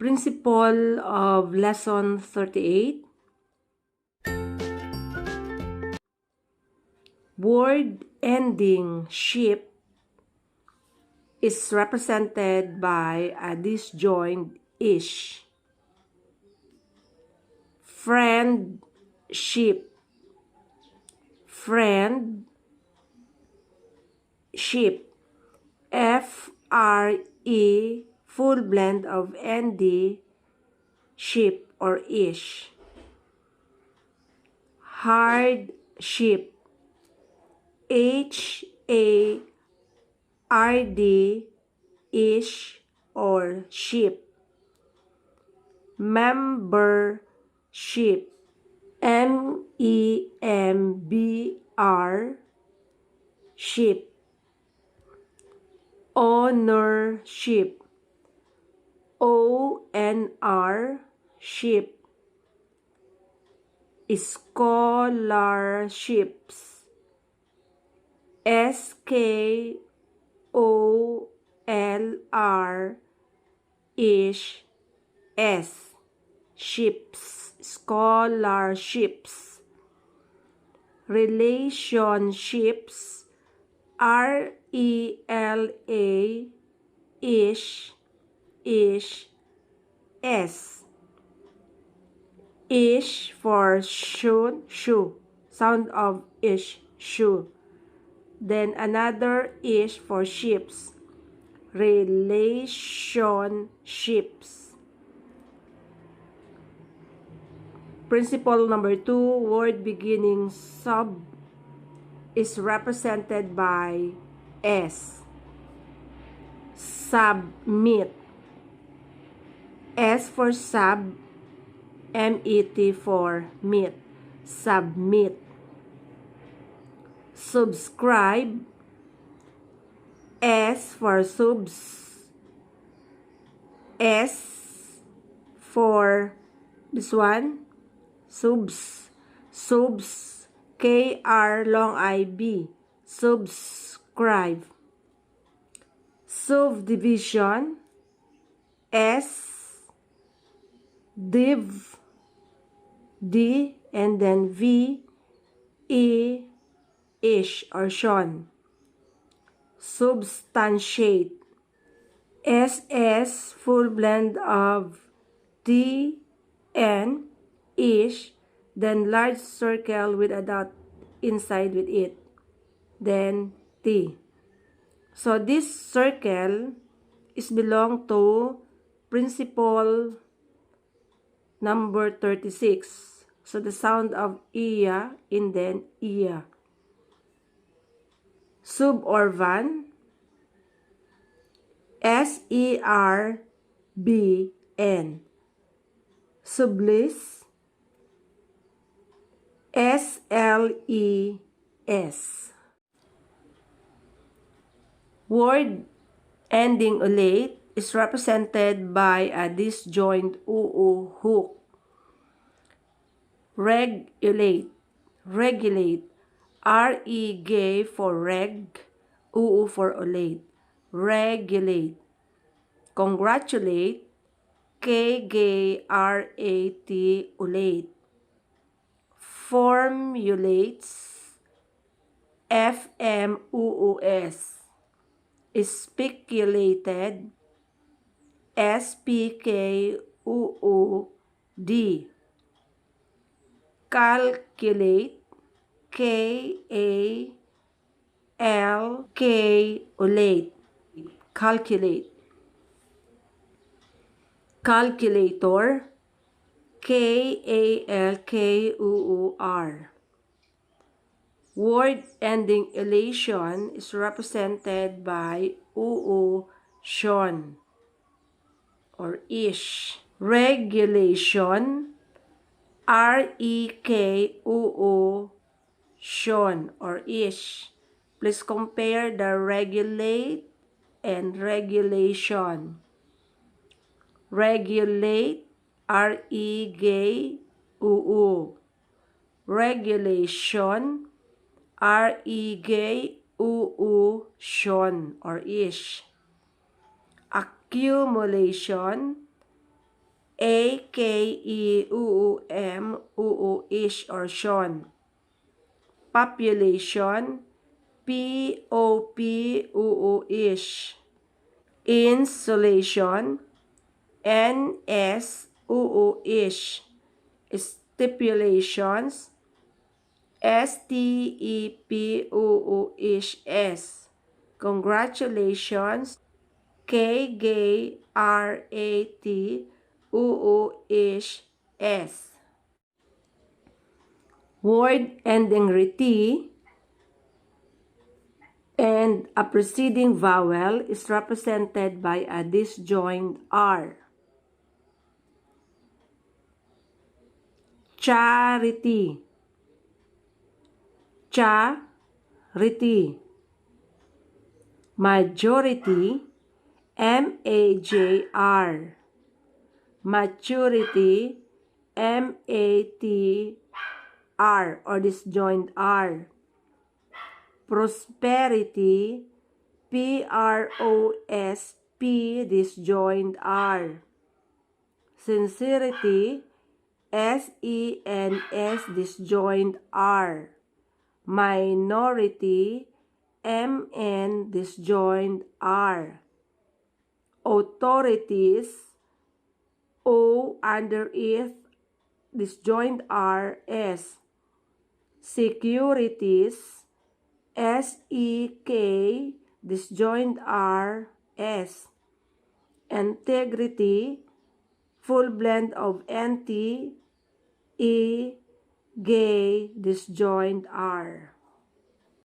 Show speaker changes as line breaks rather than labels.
Principle of Lesson 38. Word ending ship is represented by a disjoint ish. Friendship. Friend, ship. F-R-E, full blend of ND, ship or ish. Hardship. H-A-R-D, ish or ship. Membership. M-E-M-B-R, ship. Ownership. O-N-R, ship. Scholarships. S-K-O-L-R, ish, S, ships, scholarships. Relationships. R-E-L-A, ish, S. Ish for shoe, sound of ish, shoe. Then another ish for ships, relationships. Principle number 2, word beginning sub is represented by S. Submit. S for sub, M-E-T for meet. Submit. Subscribe. S for subs. S for this one, subs. Subs. K-R long I-B. Subscribe. Subdivision. S. Div. D and then V. E. Ish or shon. Substantiate. S full blend of T, N, ish, then large circle with a dot inside with it, then T. So this circle is belong to principle number 36. So the sound of iya and then iya. Sub or van. S-E-R-B-N. Sublis. S-L-E-S. Word ending ulate is represented by a disjoint uu hook. Regulate. Regulate. R-E-G for reg, uu for ulate. Regulate. Congratulate. K-G-R-A-T, ulate. Formulates. F-M-U-U-S. Speculated. S-P-K-U-U-D. Calculate. K-A-L-K, ulate. Calculate. Calculator. K-A-L-K-U-U-R. Word ending elation is represented by tion or ish. Regulation. R-E-K-U-U-tion or ish. Please compare the regulate and regulation. Regulate, R-E-G-U-U. Regulation, R-E-G-U-U-tion or ish. Accumulation, ish or tion. Population, ish. Insulation, ish. Stipulations, ish. Congratulations, ish. Word ending reti and a preceding vowel is represented by a disjoint R. Charity, charity. Majority, majr. Maturity, matr or disjoint R. Prosperity, prosp disjoint R. Sincerity, sens disjoint R. Minority, mn disjoint R. Authorities, o underneath disjoint R S. Securities, sek disjoint R S. Integrity, full blend of nt, e, gay disjoint R.